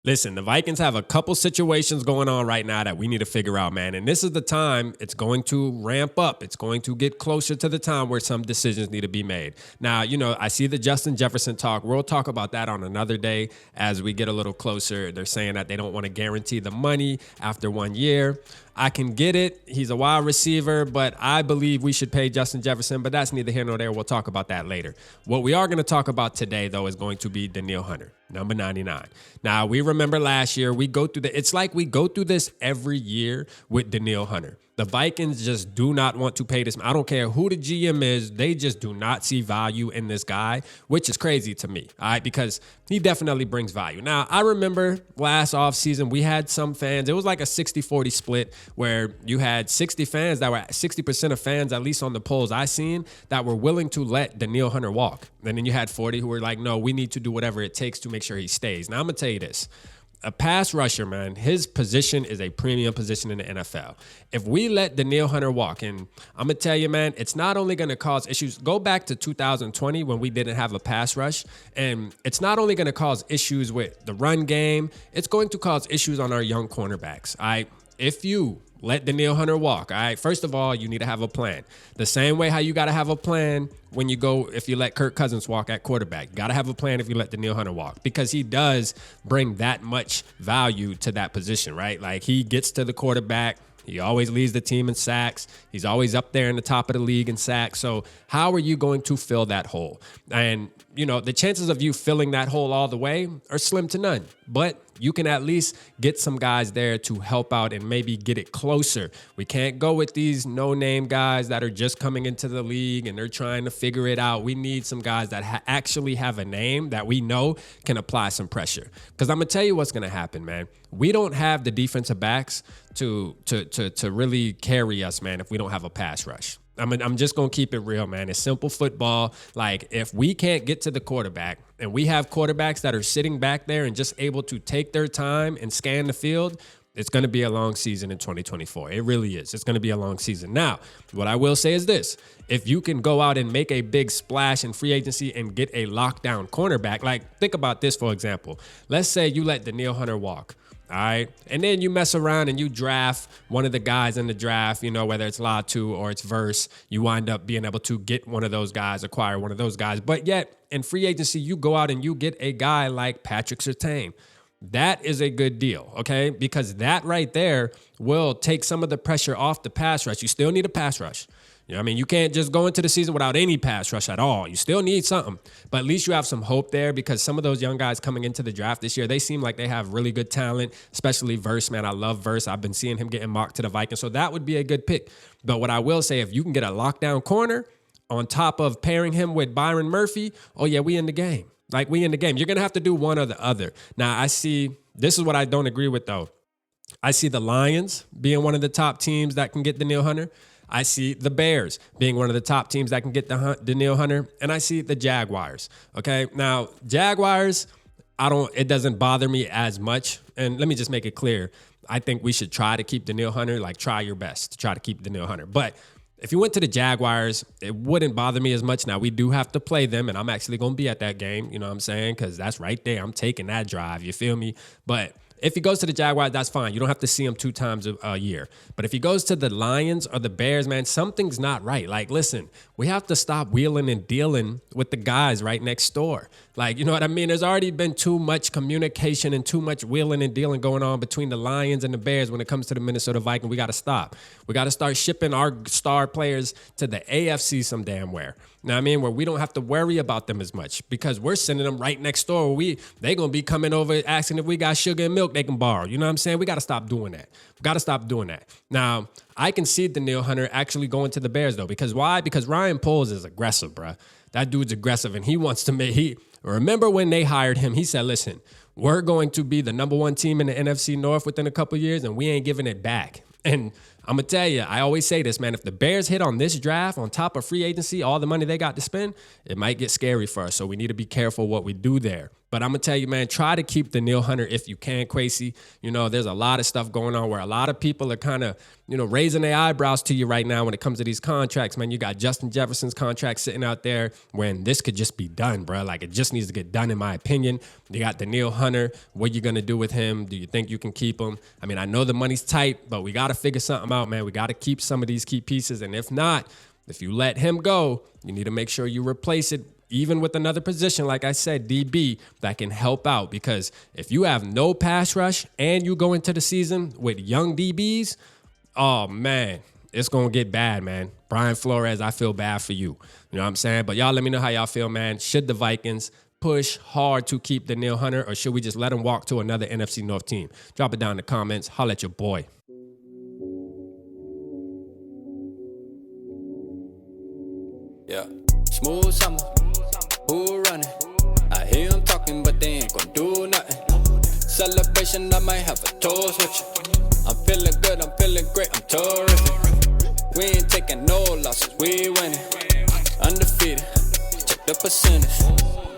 Listen, the Vikings have a couple situations going on right now that we need to figure out, man. And this is the time it's going to ramp up. It's going to get closer to the time where some decisions need to be made. Now, I see the Justin Jefferson talk. We'll talk about that on another day as we get a little closer. They're saying that they don't want to guarantee the money after 1 year. I can get it. He's a wide receiver, but I believe we should pay Justin Jefferson, but that's neither here nor there. We'll talk about that later. What we are going to talk about today, though, is going to be Danielle Hunter, number 99. Now, we remember last year, it's like we go through this every year with Danielle Hunter. The Vikings just do not want to pay this. I don't care who the GM is. They just do not see value in this guy, which is crazy to me, all right, because he definitely brings value. Now, I remember last offseason, we had some fans. It was like a 60-40 split where you had 60% of fans, at least on the polls I seen, that were willing to let Danielle Hunter walk. And then you had 40 who were like, no, we need to do whatever it takes to make sure he stays. Now, I'm going to tell you this. A pass rusher, man, his position is a premium position in the NFL. If we let Danielle Hunter walk, and I'm going to tell you, man, it's not only going to cause issues. Go back to 2020 when we didn't have a pass rush, and it's not only going to cause issues with the run game, it's going to cause issues on our young cornerbacks. All right, if you let Danielle Hunter walk. All right. First of all, you need to have a plan. The same way how you got to have a plan if you let Kirk Cousins walk at quarterback. You got to have a plan if you let Danielle Hunter walk, because he does bring that much value to that position, right? Like, he gets to the quarterback. He always leads the team in sacks. He's always up there in the top of the league in sacks. So how are you going to fill that hole? And, the chances of you filling that hole all the way are slim to none. But you can at least get some guys there to help out and maybe get it closer. We can't go with these no-name guys that are just coming into the league and they're trying to figure it out. We need some guys that actually have a name that we know can apply some pressure. Because I'm going to tell you what's going to happen, man. We don't have the defensive backs to really carry us, man, if we don't have a pass rush. I'm just going to keep it real, man. It's simple football. Like, if we can't get to the quarterback and we have quarterbacks that are sitting back there and just able to take their time and scan the field, it's going to be a long season in 2024. It really is. It's going to be a long season. Now, what I will say is this. If you can go out and make a big splash in free agency and get a lockdown cornerback, like, think about this, for example. Let's say you let Danielle Hunter walk. All right. And then you mess around and you draft one of the guys in the draft, whether it's Latu or it's Verse, you wind up being able to get one of those guys, acquire one of those guys. But yet in free agency, you go out and you get a guy like Patrick Surtain. That is a good deal, okay? Because that right there will take some of the pressure off the pass rush. You still need a pass rush. You can't just go into the season without any pass rush at all. You still need something. But at least you have some hope there, because some of those young guys coming into the draft this year, they seem like they have really good talent, especially Verse, man. I love Verse. I've been seeing him getting mocked to the Vikings. So that would be a good pick. But what I will say, if you can get a lockdown corner on top of pairing him with Byron Murphy, oh, yeah, we in the game. Like, we in the game. You're going to have to do one or the other. Now, this is what I don't agree with, though. I see the Lions being one of the top teams that can get Danielle Hunter. I see the Bears being one of the top teams that can get Danielle Hunter, and I see the Jaguars. Okay, now Jaguars, it doesn't bother me as much. And let me just make it clear. I think we should try to keep Danielle Hunter. Like, try your best to try to keep Danielle Hunter. But if you went to the Jaguars, it wouldn't bother me as much. Now, we do have to play them, and I'm actually going to be at that game. You know what I'm saying? Because that's right there. I'm taking that drive. You feel me? But if he goes to the Jaguars, that's fine. You don't have to see him 2 times a year. But if he goes to the Lions or the Bears, man, something's not right. Like, listen, we have to stop wheeling and dealing with the guys right next door. Like, you know what I mean? There's already been too much communication and too much wheeling and dealing going on between the Lions and the Bears when it comes to the Minnesota Vikings. We got to stop. We got to start shipping our star players to the AFC some damn where. You know what I mean? Where we don't have to worry about them as much, because we're sending them right next door. They going to be coming over asking if we got sugar and milk they can borrow. You know what I'm saying? We got to stop doing that. We got to stop doing that. Now, I can see Danielle Hunter actually going to the Bears, though. Because why? Because Ryan Poles is aggressive, bruh. That dude's aggressive, and he wants to remember when they hired him, he said, listen, we're going to be the number 1 team in the NFC North within a couple of years, and we ain't giving it back. And I'm going to tell you, I always say this, man, if the Bears hit on this draft on top of free agency, all the money they got to spend, it might get scary for us. So we need to be careful what we do there. But I'm going to tell you, man, try to keep Danielle Hunter if you can, Kwesi. You know, there's a lot of stuff going on where a lot of people are kind of, you know, raising their eyebrows to you right now when it comes to these contracts, man. You got Justin Jefferson's contract sitting out there when this could just be done, bro. Like, it just needs to get done, in my opinion. You got Danielle Hunter. What you going to do with him? Do you think you can keep him? I mean, I know the money's tight, but we got to figure something out, man. We got to keep some of these key pieces. And if not, if you let him go, you need to make sure you replace it even with another position, like I said, DB, that can help out. Because if you have no pass rush and you go into the season with young DBs, oh, man, it's going to get bad, man. Brian Flores, I feel bad for you. You know what I'm saying? But y'all let me know how y'all feel, man. Should the Vikings push hard to keep Danielle Hunter, or should we just let him walk to another NFC North team? Drop it down in the comments. Holla at your boy. Yeah, smooth summer. Who running? I hear them talking, but they ain't gon' do nothing. Celebration, I might have a toast with you. I'm feeling good, I'm feeling great, I'm terrific. We ain't taking no losses, we winning. Undefeated, check the percentage.